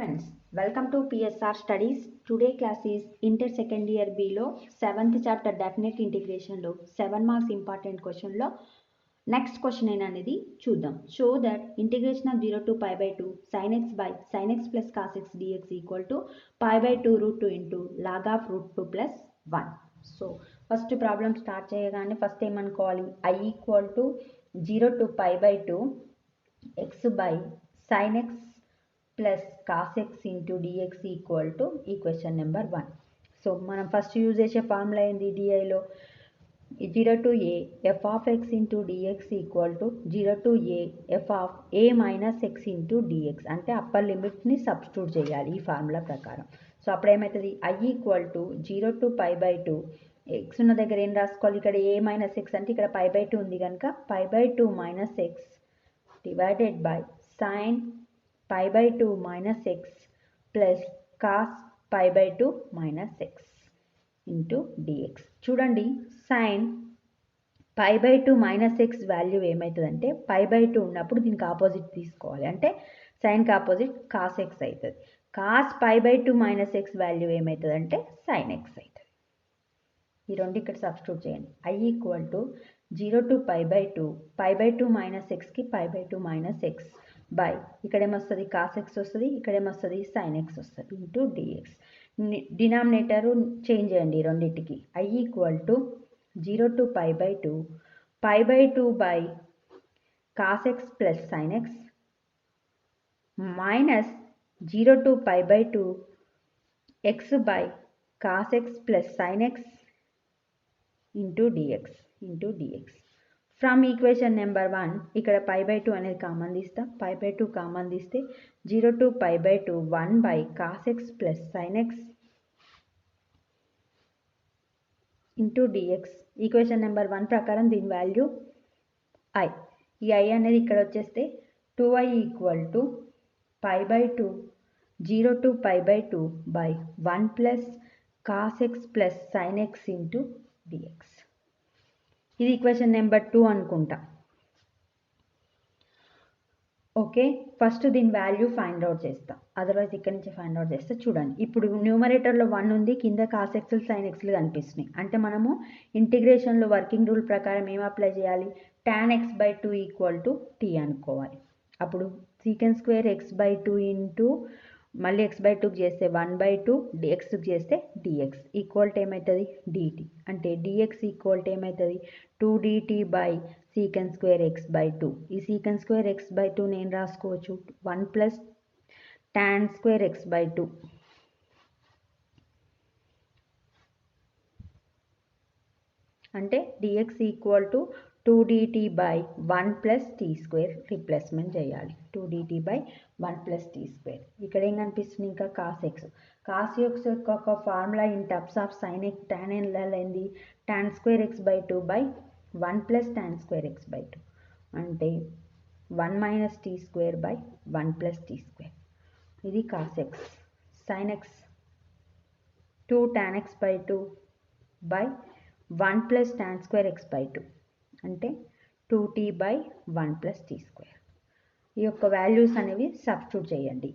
friends, welcome to PSR Studies. Today class is Inter Second Year B లో 7th chapter definite integration లో 7 marks important question లో next question అనేది చూద్దాం. Show that integration of 0 to pi by 2 sin x by sin x plus cos x dx equal to pi by 2 root 2 into log of root 2 plus 1. So first problem start చేయగానే first ఏమనుకోవాలి, I equal to 0 to pi by 2 x by sin x plus cos x into dx equal to equation number 1. So మనం first use చేసే formula ఏంది, డిఐలో 0 to a f of x into dx equal to 0 to a f of a minus x into dx అంటే upper లిమిట్ని substitute చేయాలి ఈ formula ప్రకారం. So అప్పుడు ఏమవుతుంది, I equal to 0 to pi by 2 X ఉన్న దగ్గర ఏం రాసుకోవాలి, ఇక్కడ a మైనస్ ఎక్స్ అంటే ఇక్కడ pi by 2 ఉంది కనుక pi by 2 minus X divided by sine pi by 2 minus x plus cos pi by 2 minus x into dx. చూడండి sin pi by 2 minus x value ఏమవుతుందంటే pi by 2 ఉన్నప్పుడు దీనికి opposite తీసుకోవాలి, అంటే సైన్కి ఆపోజిట్ cos x అవుతుంది. cos pi by 2 minus x value ఏమవుతుందంటే sin x అవుతుంది. ఈ రెండు ఇక్కడ సబ్స్టిట్యూట్ చేయండి. I equal to 0 to pi by 2 pi by 2 minus xకి pi by 2 minus x by ఇక్కడేమొస్తుంది కాస్ ఎక్స్ వస్తుంది, ఇక్కడేమొస్తుంది సైన్ ఎక్స్ వస్తుంది ఇంటూ డిఎక్స్. డినామినేటరు చేంజ్ చేయండి రెండింటికి. I equal to 0 to pi by 2 pi by 2 by cos x plus sine x minus 0 to pi by 2 x by cos x plus sine x into dx. From equation number 1 ఇక్కడ pi by 2 అనేది common తీస్తాం, pi by 2 common తీస్తే 0 to pi by 2 1 by cos x plus sin x into dx. Equation number 1 ప్రకారం దీని value i. ఈ i అనేది ఇక్కడ వచ్చేస్తే 2i equal to pi by 2 0 to pi by 2 by 1 plus cos x plus sin x into dx. ఇది equation number 2 అనుకుంటా. Okay, first దీని value find out చేస్తాం, అదర్వైజ్ ఇక్కడ నుంచి ఫైండ్ అవుట్ చేస్తే చూడండి. ఇప్పుడు న్యూమరేటర్లో 1 ఉంది, కింద కాస్ ఎక్స్లు సైన్ ఎక్స్లు కనిపిస్తున్నాయి, అంటే మనము ఇంటిగ్రేషన్లో వర్కింగ్ రూల్ ప్రకారం ఏం అప్లై చేయాలి, tan x by 2 equal to t అనుకోవాలి. అప్పుడు secant square x by 2 into మళ్ళీ x by 2కి చేస్తే 1 by 2 dxకి చేస్తే dx ఈక్వల్ టు ఏమవుతుంది dt, అంటే dx ఈక్వల్ టు ఏమవుతుంది 2 dt by secant square x by 2. ఈ సీకెండ్ స్క్వేర్ x by 2 నేను రాసుకోవచ్చు 1 plus tan square x by 2 అంటే dx equal to 2 dt by 1 plus tea square replacement చేయాలి. 2 dt by 1 plus tea square. ఇక్కడ ఏం కనిపిస్తుంది, ఇంకా కాస్ ఎక్స్. కాస్ ఎక్స్ యొక్క ఒక formula in terms of sine x tan ఏంది, tan square x by 2 by 1 plus tan square x by 2 అంటే 1 minus t square by 1 plus tea square. ఇది cos X. Sign x 2 tan X by 2 by 1 plus tan square x by 2 అంటే 2t by 1 plus tea square. ఈ యొక్క values అనేవి substitute చేయండి.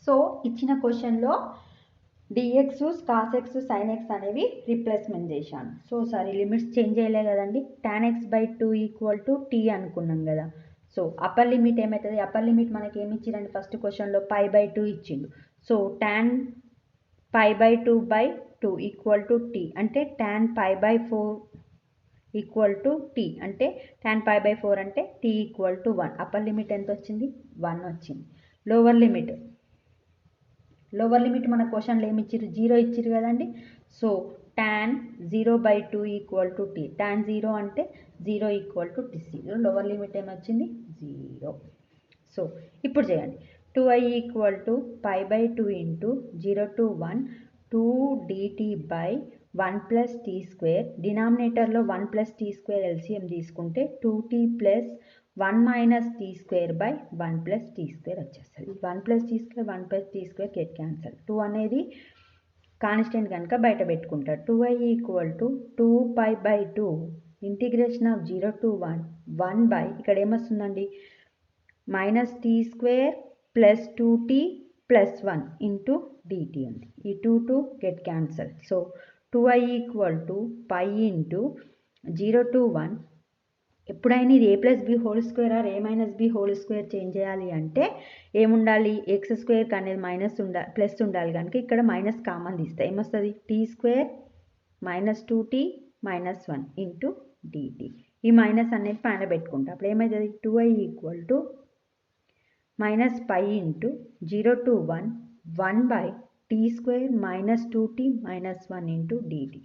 So ఇచ్చిన క్వశ్చన్లో DX cos x sine X అనేవి replacement చేశాను. సో సారీ లిమిట్స్ చేంజ్ చేయలే కదండి. Tan X by 2 equal to T అనుకున్నాం కదా. సో అప్పర్ లిమిట్ ఏమవుతుంది, అప్పర్ లిమిట్ మనకి ఏమి ఇచ్చిందండి ఫస్ట్ క్వశ్చన్లో pi by 2 ఇచ్చిండు. So tan pi by 2 by 2 equal to T అంటే tan pi by 4 equal to T అంటే tan pi by 4 అంటే t equal to 1. Upper limit ఎంత వచ్చింది 1 వచ్చింది. లోవర్ లిమిట్ మన క్వశ్చన్లో ఏమి ఇచ్చిర్రు 0 ఇచ్చిర్రు కదండి. So tan 0 by 2 equal to t, tan 0 అంటే 0 equal to t. Lower limit ఏమొచ్చింది 0. సో ఇప్పుడు చేయండి 2i equal to pi by 2 into 0 to 1 2 dt by 1 plus tea square. డినామినేటర్లో 1 ప్లస్ టీ స్క్వేర్ ఎల్సిఎం తీసుకుంటే 2t plus 1 minus t square by 1 plus tea square వచ్చేస్తుంది. 1 plus tea square 1 plus tea square get cancel. 2 అనేది constant కనుక బయట పెట్టుకుంటారు. 2i equal to 2 by 2 integration of 0 to 1 1 by ఇక్కడ ఏమొస్తుందండి minus t square plus 2t plus 1 into dt ఉంది. ఈ 2 get cancel. So 2i equal to pi into 0 to 1. ఎప్పుడైనా ఇది a plus b whole square or a minus B whole square change చేయాలి అంటే ఏముండాలి, x square అనేది minus plus ఉండాలి కనుక ఇక్కడ మైనస్ కామన్ తీస్తే ఏమొస్తుంది, t square minus 2t minus 1 into dt. ఈ మైనస్ అనేది పైన పెట్టుకుంటా. అప్పుడు ఏమవుతుంది, 2i equal to minus pi into 0 to 1 1 by t square minus 2t minus 1 into dt.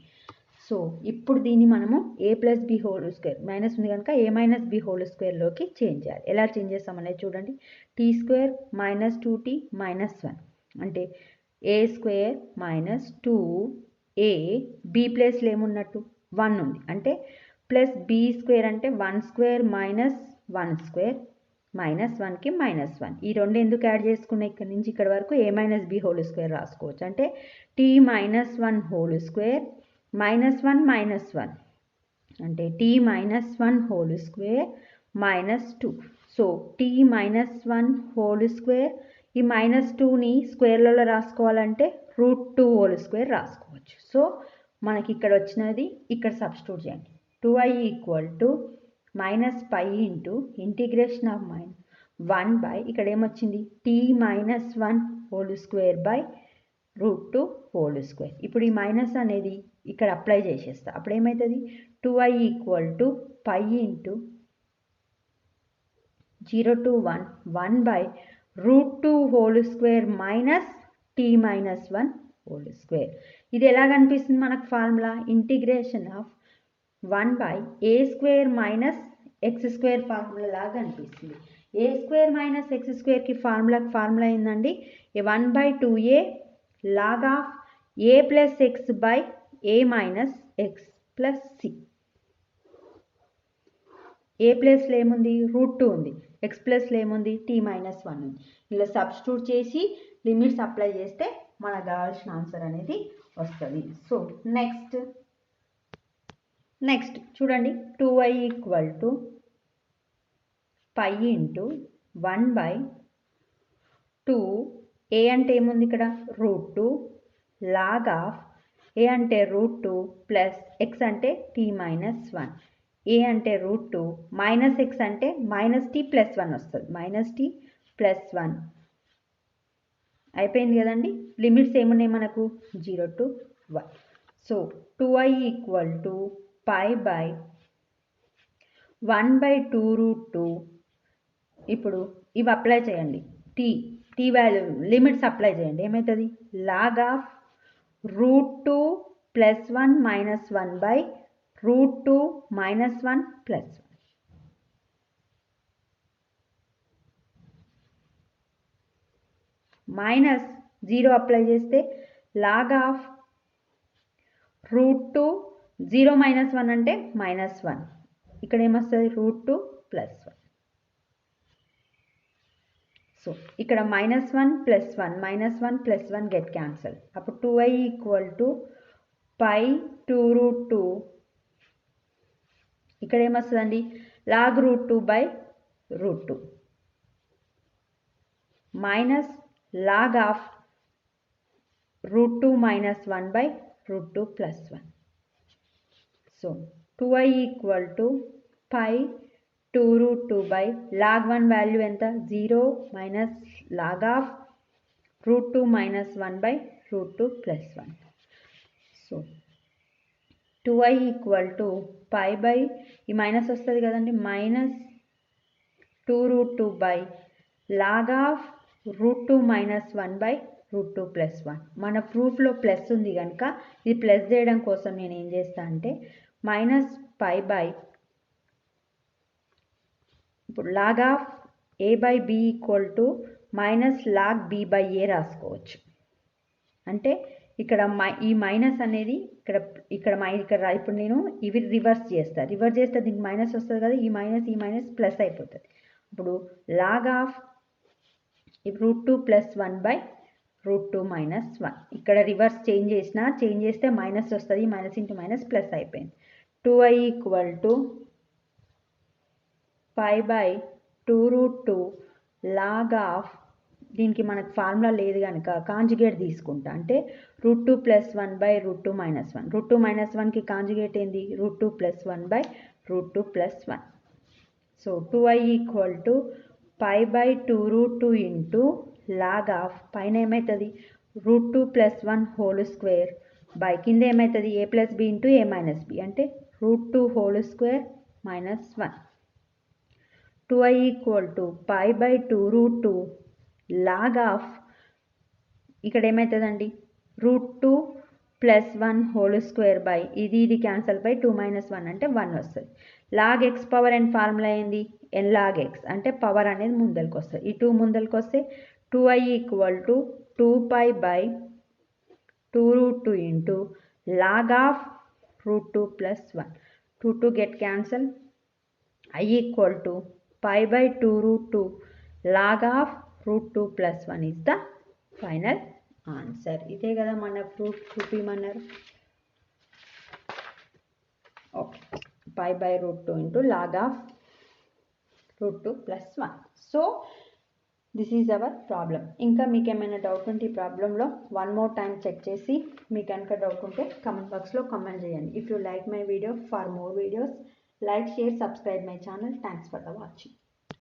So ఇప్పుడు దీన్ని మనము a plus b whole square minus ఉంది కనుక ఏ మైనస్ బి హోల్ స్క్వేర్లోకి చేంజ్ చేయాలి. ఎలా చేంజ్ చేస్తామనేది చూడండి. Tea square minus 2t minus 1 అంటే ఏ స్క్వేర్ మైనస్ 2a, బి ప్లేస్లో ఏమున్నట్టు 1 ఉంది అంటే ప్లస్ బి స్క్వేర్ అంటే 1 స్క్వేర్ మైనస్ 1 స్క్వేర్ మైనస్ 1కి మైనస్ 1. ఈ రెండు ఎందుకు యాడ్ చేసుకున్నాయి, ఇక్కడ నుంచి ఇక్కడ వరకు A minus B whole square రాసుకోవచ్చు. అంటే T minus 1 whole square minus 1 minus 1 అంటే T minus 1 whole square minus 2. So T minus 1 whole square, ఈ మైనస్ 2ని స్క్వేర్లలో రాసుకోవాలంటే √2 హోల్ స్క్వేర్ రాసుకోవచ్చు. సో మనకి ఇక్కడ వచ్చినది ఇక్కడ సబ్స్టిట్యూట్ చేయండి. 2i equal to minus pi into integration of 1 by ఇక్కడ ఏమొచ్చింది T minus 1 whole square by √2 whole square. ఇప్పుడు ఈ మైనస్ అనేది ఇక్కడ అప్లై చేసేస్తా. అప్పుడు ఏమవుతుంది, 2i equal to pi into 0 to 1 1 by √2 whole square minus T minus 1 whole square. ఇది ఎలా కనిపిస్తుంది మనకు formula, integration of 1 by A square minus X square formula లాగా కనిపిస్తుంది. ఏ స్క్వేర్ మైనస్ ఎక్స్ స్క్వేర్కి ఫార్ములా ఏందండి, 1/2a log of a plus x by a minus x plus c. ఏ ప్లేస్లో ఏముంది √2 ఉంది, ఎక్స్ ప్లస్లో ఏముంది t మైనస్ 1 ఉంది. ఇలా సబ్స్టిట్యూట్ చేసి లిమిట్స్ అప్లై చేస్తే మనకు కావాల్సిన ఆన్సర్ అనేది వస్తుంది. సో నెక్స్ట్ చూడండి, 2i equal to pi into 1 by 2, A అంటే ఏముంది ఇక్కడ √2 లాగ్ ఆఫ్ ఏ అంటే √2 ప్లస్ ఎక్స్ అంటే t మైనస్ 1. ఏ అంటే √2 మైనస్ ఎక్స్ అంటే మైనస్ t ప్లస్ 1 వస్తుంది, మైనస్ t ప్లస్ 1 అయిపోయింది కదండి. లిమిట్స్ ఏమున్నాయి మనకు 0 to 1. So 2i equal to pi by 1/2√2. ఇప్పుడు ఇవి అప్లై చేయండి, టీ వాల్యూ లిమిట్స్ అప్లై చేయండి. ఏమవుతుంది, log of √2 plus 1 minus 1 by √2 minus 1 plus 1. Minus 0 apply చేస్తే లాగ్ ఆఫ్ √2 0 మైనస్ 1 అంటే మైనస్ 1. ఇక్కడ ఏమొస్తుంది √2 ప్లస్ 1. సో ఇక్కడ minus 1 plus 1 minus 1 plus 1 get cancel. అప్పుడు 2i ఈక్వల్ టు పై 2√2. ఇక్కడ ఏమొస్తుందండి log √2 by √2 minus log of √2 minus 1 by √2 plus 1. So 2i equal to pi 2√2 by log 1 value ఎంత 0 minus log of √2 minus 1 by √2 plus 1. So 2i equal to pi by ఈ minus వస్తుంది కదండి, minus 2√2 by log of √2 minus 1 by √2 plus 1. మన ప్రూఫ్లో plus ఉంది కనుక ఇది plus చేయడం కోసం నేను ఏం చేస్తా అంటే మైనస్ పై బై ఇప్పుడు log of a by b equal to minus log b by a రాసుకోవచ్చు. అంటే ఇక్కడ ఈ మైనస్ అనేది ఇక్కడ ఇప్పుడు నేను ఇవి రివర్స్ చేస్తే దీనికి మైనస్ వస్తుంది కదా, ఈ మైనస్ ప్లస్ అయిపోతుంది. ఇప్పుడు log of √2 plus 1 by √2 minus 1. ఇక్కడ రివర్స్ చేంజ్ చేస్తే మైనస్ వస్తుంది, మైనస్ ఇంటూ మైనస్ ప్లస్ అయిపోయింది. 2i equal to pi by 2√2 log of, దీనికి మనకు ఫార్ములా లేదు కనుక కాంజుగేట్ తీసుకుంటా. అంటే √2 + 1 / √2 - 1. √2 - 1కి కాంజుగేట్ ఏంది? √2 + 1 / √2 + 1. So 2i = π/2√2 into log of, పైన ఏమవుతుంది √2 + 1 హోల్ స్క్వేర్ బై కింద ఏమవుతుంది a + b into a - b అంటే √2 whole square -1. 2i = π/2√2 log of, ఇక్కడ ఏమవుతుందండి √2 + 1 హోల్ స్క్వేర్ బై ఇది క్యాన్సల్ బై 2 - 1 అంటే 1 వస్తుంది. Log x power n formula ఏంది? n log x అంటే పవర్ అనేది ముందరికి వస్తుంది. ఈ 2 ముందరికి వస్తే 2i = 2π/2√2 into log of √2 + 1. 2 2 get cancel. I = π/2√2 log of √2 + 1 is the final answer. ఇదే కదా మన ప్రూఫ్ చూపిమన్నారు. ఓకే, π/√2 ఇంటూ log of √2 + 1. So this is our problem. ఇంకా మీకు ఏమైనా డౌట్ ఉంటే ఈ ప్రాబ్లంలో వన్ మోర్ టైం చెక్ చేసి మీకు కనుక డౌట్ ఉంటే కమెంట్ బాక్స్లో కమెంట్ చేయండి. If you like my video, for more videos, like, share, subscribe my channel. Thanks for the watching.